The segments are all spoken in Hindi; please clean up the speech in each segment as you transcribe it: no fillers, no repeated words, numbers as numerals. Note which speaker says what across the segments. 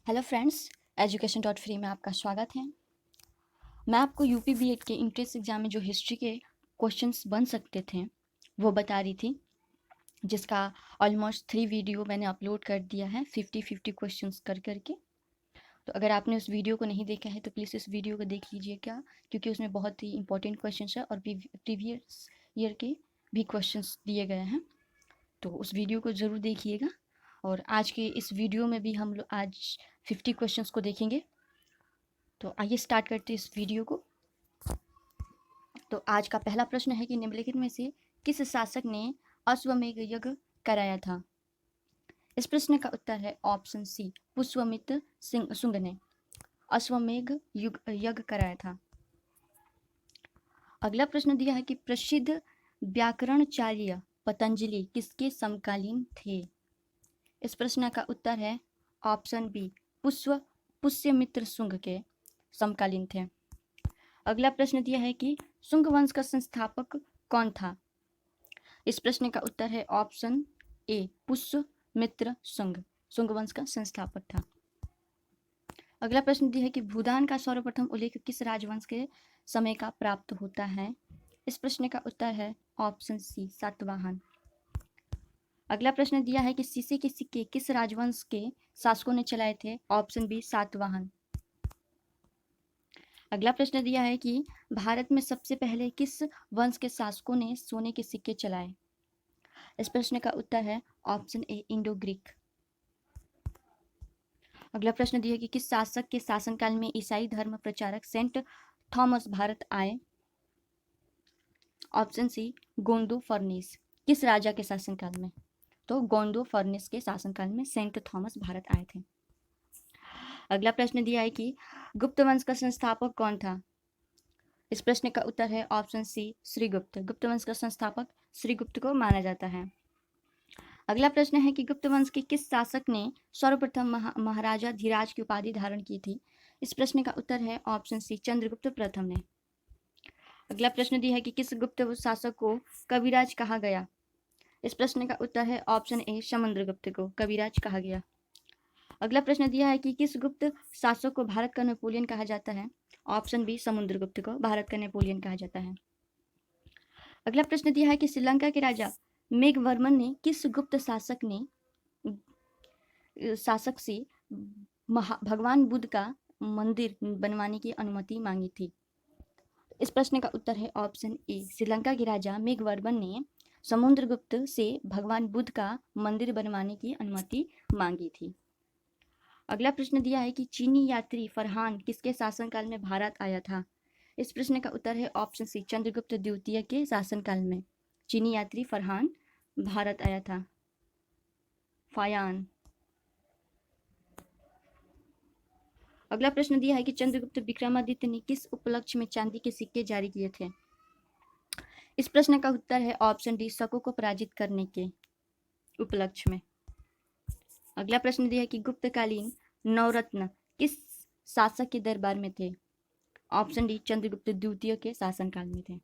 Speaker 1: Hello friends, education dot free में आपका स्वागत है। मैं आपको यूपी बीएड के इंट्रेंस एग्जाम में जो हिस्ट्री के क्वेश्चंस बन सकते थे वो बता रही थी, जिसका ऑलमोस्ट 3 वीडियो मैंने अपलोड कर दिया है 50-50 क्वेश्चंस कर करके। तो अगर आपने उस वीडियो को नहीं देखा है तो प्लीज़ इस वीडियो को देख लीजिएगा, क्योंकि उसमें बहुत ही इंपॉर्टेंट क्वेश्चंस है और प्रीवियस ईयर के भी क्वेश्चंस दिए गए हैं। तो उस वीडियो को ज़रूर देखिएगा। और आज के इस वीडियो में भी हम लोग आज 50 क्वेश्चंस को देखेंगे। तो आइए स्टार्ट करते हैं इस वीडियो को। तो आज का पहला प्रश्न है कि निम्नलिखित में से किस शासक ने अश्वमेध यज्ञ कराया था? इस प्रश्न का उत्तर है ऑप्शन सी, पुष्यमित्र सिंह शुंग ने अश्वमेध यज्ञ कराया था। अगला प्रश्न दिया है कि प्रसिद्ध व्याकरणाचार्य पतंजलि किसके समकालीन थे? इस प्रश्न का उत्तर है ऑप्शन बी, पुष्यमित्र शुंग के समकालीन थे। अगला प्रश्न दिया है कि शुंग वंश का संस्थापक कौन था? इस प्रश्न का उत्तर है ऑप्शन ए, पुष्यमित्र शुंग शुंग वंश का संस्थापक था। अगला प्रश्न दिया है कि भूदान का सर्वप्रथम उल्लेख किस राजवंश के समय का प्राप्त होता है? इस प्रश्न का उत्तर है ऑप्शन सी, सातवाहन। अगला प्रश्न दिया है कि सीसे के सिक्के किस राजवंश के शासकों ने चलाए थे? Option B, Satavahana. अगला प्रश्न दिया है कि भारत में सबसे पहले किस वंश के शासकों ने सोने के सिक्के चलाए? इस प्रश्न का उत्तर है ऑप्शन ए, इंडो ग्रीक। अगला प्रश्न दिया है कि किस शासक के शासनकाल में ईसाई धर्म प्रचारक सेंट थॉमस भारत आए? Option C, Gondophernes. किस राजा के शासनकाल में? तो गोंदो फर्निस के शासनकाल में सेंट थॉमस भारत आए थे। अगला प्रश्न दिया है कि गुप्त वंश का संस्थापक कौन था? इस प्रश्न का उत्तर है ऑप्शन सी, श्रीगुप्त। गुप्त वंश का संस्थापक श्रीगुप्त को माना जाता है। अगला प्रश्न है कि गुप्त वंश के किस शासक ने सर्वप्रथम महाराजा धीराज की उपाधि धारण की थी? इस प्रश्न का उत्तर है ऑप्शन सी, चंद्रगुप्त प्रथम ने। अगला प्रश्न दिया है कि किस गुप्त शासक को कविराज कहा गया? इस प्रश्न का उत्तर है ऑप्शन ए, समुद्रगुप्त को कविराज कहा गया। अगला प्रश्न दिया है कि किस गुप्त शासक को भारत का नेपोलियन कहा जाता है? ऑप्शन बी, समुद्रगुप्त को भारत का नेपोलियन कहा जाता है। अगला प्रश्न दिया है कि श्रीलंका के राजा मेघवर्मन ने किस गुप्त शासक से भगवान बुद्ध का मंदिर बनवाने की अनुमति मांगी थी? इस प्रश्न का उत्तर है ऑप्शन ए, श्रीलंका के राजा मेघवर्मन ने समुद्रगुप्त से भगवान बुद्ध का मंदिर बनवाने की अनुमति मांगी थी। अगला प्रश्न दिया है कि चीनी यात्री फरहान किसके शासनकाल में भारत आया था? इस प्रश्न का उत्तर है ऑप्शन सी, चंद्रगुप्त द्वितीय के शासनकाल में चीनी यात्री फरहान भारत आया था। फायान। अगला प्रश्न दिया है कि चंद्रगुप्त विक्रमादित्य ने किस उपलक्ष्य में चांदी के सिक्के जारी किए थे? इस प्रश्न का उत्तर है ऑप्शन डी, शकों को पराजित करने के उपलक्ष्य में। अगला प्रश्न दिया है कि गुप्तकालीन नवरत्न किस शासक के दरबार में थे? ऑप्शन डी, चंद्रगुप्त द्वितीय के शासनकाल में थे।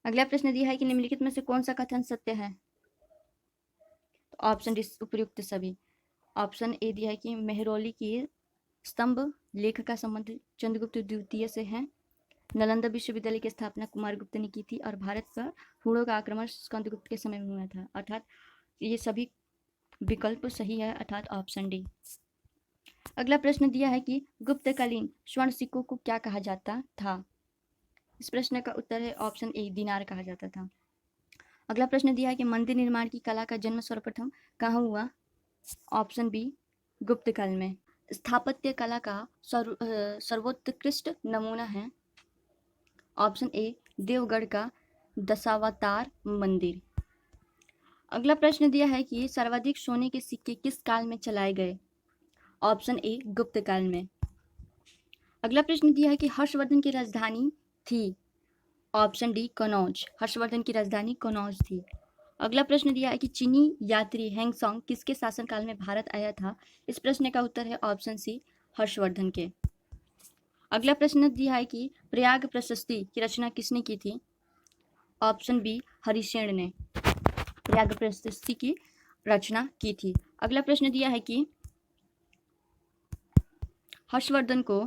Speaker 1: अगला प्रश्न दिया है कि निम्नलिखित में से कौन सा कथन सत्य है? तो ऑप्शन डी, उपयुक्त सभी। ऑप्शन ए दिया है कि मेहरौली की स्तंभ लेख का संबंध चंद्रगुप्त द्वितीय से है। नालंदा विश्वविद्यालय की स्थापना कुमारगुप्त ने की थी और भारत पर हुणों का आक्रमण स्कंदगुप्त के समय में हुआ था। अर्थात ये सभी विकल्प सही है, अर्थात ऑप्शन डी। अगला प्रश्न दिया है कि गुप्तकालीन स्वर्ण सिक्कों को क्या कहा जाता था? इस प्रश्न का उत्तर है ऑप्शन ए, दिनार कहा जाता था। अगला प्रश्न दिया है कि मंदिर निर्माण की कला का जन्म सर्वप्रथम कहाँ हुआ? ऑप्शन बी, गुप्त काल में। स्थापत्य कला का सर्वोत्कृष्ट नमूना है ऑप्शन ए, देवगढ़ का दशावतार मंदिर। अगला प्रश्न दिया है कि सर्वाधिक सोने के सिक्के किस काल में चलाए गए? ऑप्शन ए, गुप्त काल में। अगला प्रश्न दिया है कि हर्षवर्धन की राजधानी थी? Option D, Kannauj. हर्षवर्धन की राजधानी कनौज थी। अगला प्रश्न दिया है कि चीनी यात्री हैंगसोंग किसके शासनकाल में भारत आया था? इस प्रश्न का उत्तर है ऑप्शन सी, हर्षवर्धन के। अगला प्रश्न दिया है कि प्रयाग प्रशस्ति की रचना किसने की थी? ऑप्शन बी, हरिसेन ने प्रयाग प्रशस्ति की रचना की थी। अगला प्रश्न दिया है कि हर्षवर्धन को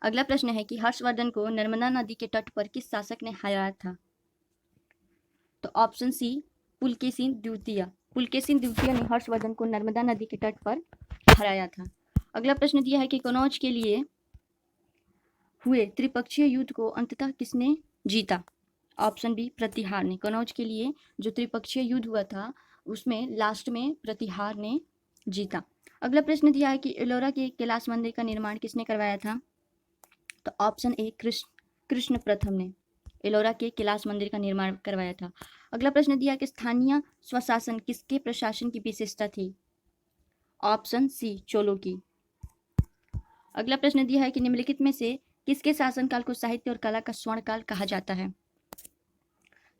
Speaker 1: अगला प्रश्न है कि हर्षवर्धन को नर्मदा नदी के तट पर किस शासक ने हराया था? तो ऑप्शन सी पुलकेशिन द्वितीय। पुलकेशिन द्वितीय ने हर्षवर्धन को नर्मदा नदी के तट पर हराया था। अगला प्रश्न दिया है कि कनौज के लिए हुए त्रिपक्षीय युद्ध को अंततः किसने जीता? ऑप्शन बी प्रतिहार ने। कनौज के लिए जो त्रिपक्षीय युद्ध हुआ था उसमें लास्ट में प्रतिहार ने जीता। अगला प्रश्न दिया है कि एलोरा के कैलाश मंदिर का निर्माण किसने करवाया था? तो ऑप्शन ए कृष्ण प्रथम ने एलोरा के कैलाश मंदिर का निर्माण करवाया था। अगला प्रश्न दिया कि स्थानीय स्वशासन किसके प्रशासन की विशेषता थी? ऑप्शन सी चोलों की। अगला प्रश्न दिया है कि निम्नलिखित में से किसके शासनकाल को साहित्य और कला का स्वर्णकाल कहा जाता है?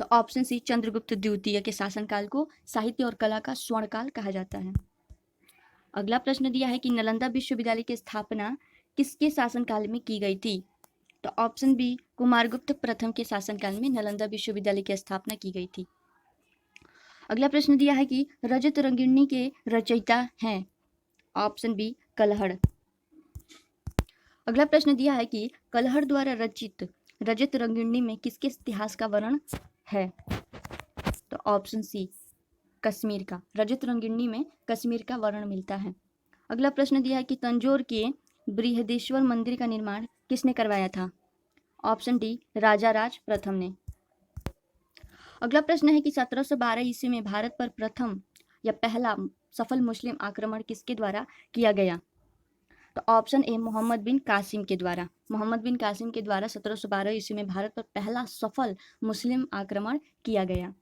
Speaker 1: तो ऑप्शन सी चंद्रगुप्त द्वितीय के शासनकाल को साहित्य और कला का स्वर्णकाल कहा जाता है। अगला प्रश्न दिया है कि नालंदा विश्वविद्यालय की स्थापना किसके शासनकाल में की गई थी? तो ऑप्शन बी कुमारगुप्त प्रथम के शासनकाल में नालंदा विश्वविद्यालय की स्थापना की गई थी। अगला प्रश्न दिया है कि रजत रंगिणी के रचयिता हैं? Option B Kalhana. अगला प्रश्न दिया है कि कलहड़ द्वारा रचित रजत रंगिणी में किसके इतिहास का वर्णन है? तो ऑप्शन सी कश्मीर का। रजत रंगिणी में कश्मीर का वर्णन मिलता है। अगला प्रश्न दिया है कि तंजौर के बृहदेश्वर मंदिर का निर्माण किसने करवाया था? ऑप्शन डी राजा राज प्रथम ने। अगला प्रश्न है कि 1712 ईस्वी में भारत पर प्रथम या पहला सफल मुस्लिम आक्रमण किसके द्वारा किया गया? तो ऑप्शन ए मोहम्मद बिन कासिम के द्वारा। मोहम्मद बिन कासिम के द्वारा 1712 ईस्वी में भारत पर पहला सफल मुस्लिम आक्रमण किया गया।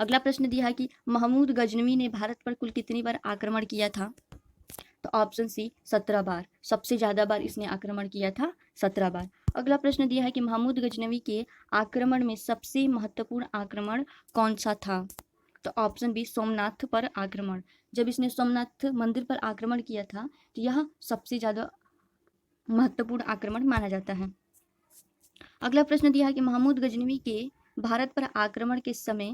Speaker 1: अगला प्रश्न दिया है कि महमूद गजनवी ने भारत पर कुल कितनी बार आक्रमण किया था? तो ऑप्शन सी 17 बार। सबसे ज्यादा बार इसने आक्रमण किया था, 17 बार। अगला प्रश्न दिया है कि महमूद गजनवी के आक्रमण में सबसे महत्वपूर्ण आक्रमण कौन सा था? तो ऑप्शन बी सोमनाथ पर आक्रमण। जब इसने सोमनाथ मंदिर पर आक्रमण किया था तो यह सबसे ज्यादा महत्वपूर्ण आक्रमण माना जाता है। अगला प्रश्न दिया है कि महमूद गजनवी के भारत पर आक्रमण के समय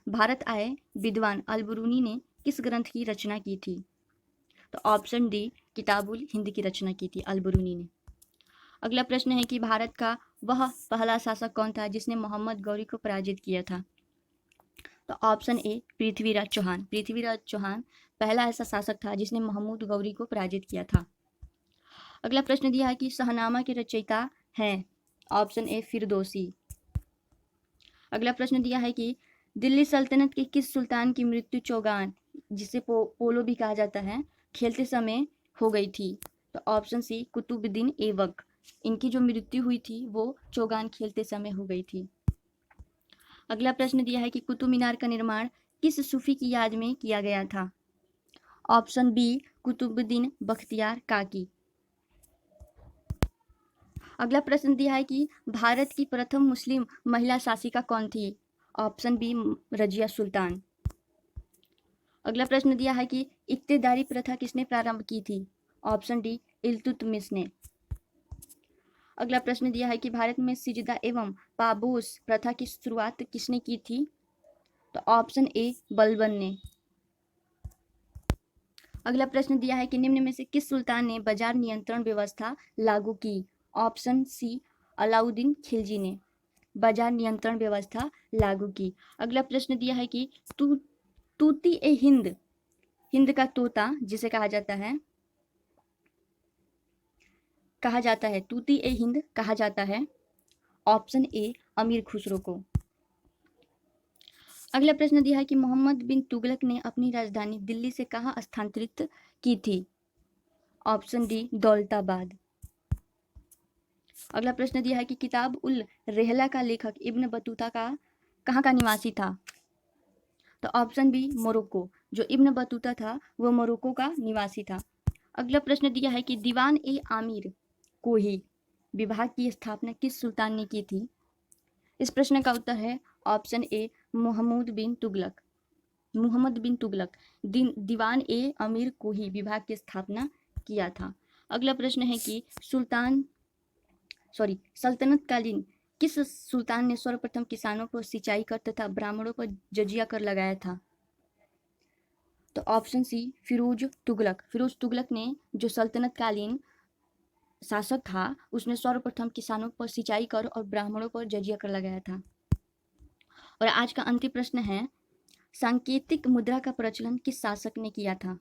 Speaker 1: भारत आए विद्वान अलबरूनी ने किस ग्रंथ की रचना की थी? तो ऑप्शन डी किताबुल हिंद की रचना की थी अलबरूनी ने। अगला प्रश्न है कि भारत का वह पहला शासक कौन था जिसने मोहम्मद गौरी को पराजित किया था? तो ऑप्शन ए पृथ्वीराज चौहान। पृथ्वीराज चौहान पहला ऐसा शासक था जिसने महमूद गौरी को पराजित किया था। अगला प्रश्न दिया है कि शाहनामा के रचयिता हैं? Option A Firdausi. अगला प्रश्न दिया है कि दिल्ली सल्तनत के किस सुल्तान की मृत्यु चौगान, जिसे पोलो भी कहा जाता है, खेलते समय हो गई थी? तो ऑप्शन सी कुतुबुद्दीन ऐबक। इनकी जो मृत्यु हुई थी वो चौगान खेलते समय हो गई थी। अगला प्रश्न दिया है कि कुतुब मीनार का निर्माण किस सूफी की याद में किया गया था? ऑप्शन बी कुतुबुद्दीन बख्तियार काकी। अगला प्रश्न दिया है कि भारत की प्रथम मुस्लिम महिला शासिका कौन थी? Option B Razia Sultan. अगला प्रश्न दिया है कि इक्तेदारी प्रथा किसने प्रारंभ की थी? ऑप्शन डी इल्तुतमिश ने। अगला प्रश्न दिया है कि भारत में सिजदा एवं पाबोस प्रथा की शुरुआत किसने की थी? तो ऑप्शन ए बलबन ने। अगला प्रश्न दिया है कि निम्न में से किस सुल्तान ने बाजार नियंत्रण व्यवस्था लागू की? ऑप्शन सी अलाउद्दीन खिलजी ने बाजार नियंत्रण व्यवस्था लागू की। अगला प्रश्न दिया है कि तूती ए हिंद, हिंद का तोता जिसे कहा जाता है तूती ए हिंद कहा जाता है। ऑप्शन ए अमीर खुसरो को। अगला प्रश्न दिया है कि मोहम्मद बिन तुगलक ने अपनी राजधानी दिल्ली से कहाँ स्थानांतरित की थी? Option D Daulatabad. अगला प्रश्न दिया है कि किताब उल रहला का लेखक इब्न बतूता का कहाँ का निवासी था? तो ऑप्शन बी मोरक्को। जो इब्न बतूता था वह मोरक्को का निवासी था। अगला प्रश्न दिया है कि दीवान ए आमिर कोही विभाग की स्थापना किस सुल्तान ने की थी? इस प्रश्न का उत्तर है ऑप्शन ए मोहम्मद बिन तुगलक। मोहम्मद बिन तुगलक दीवान ए अमीर कोही विभाग की स्थापना किया था। अगला प्रश्न है कि सल्तनत कालीन किस सुल्तान ने सर्वप्रथम किसानों पर सिंचाई कर तथा ब्राह्मणों पर जजिया कर लगाया था? तो ऑप्शन सी फिरोज तुगलक। फिरोज तुगलक ने जो सल्तनत कालीन शासक था उसने सर्वप्रथम किसानों पर सिंचाई कर और ब्राह्मणों पर जजिया कर लगाया था। और आज का अंतिम प्रश्न है, सांकेतिक मुद्रा का प्रचलन किस शासक ने किया था?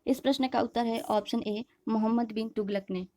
Speaker 1: इस प्रश्न का उत्तर है ऑप्शन ए मोहम्मद बिन तुगलक ने।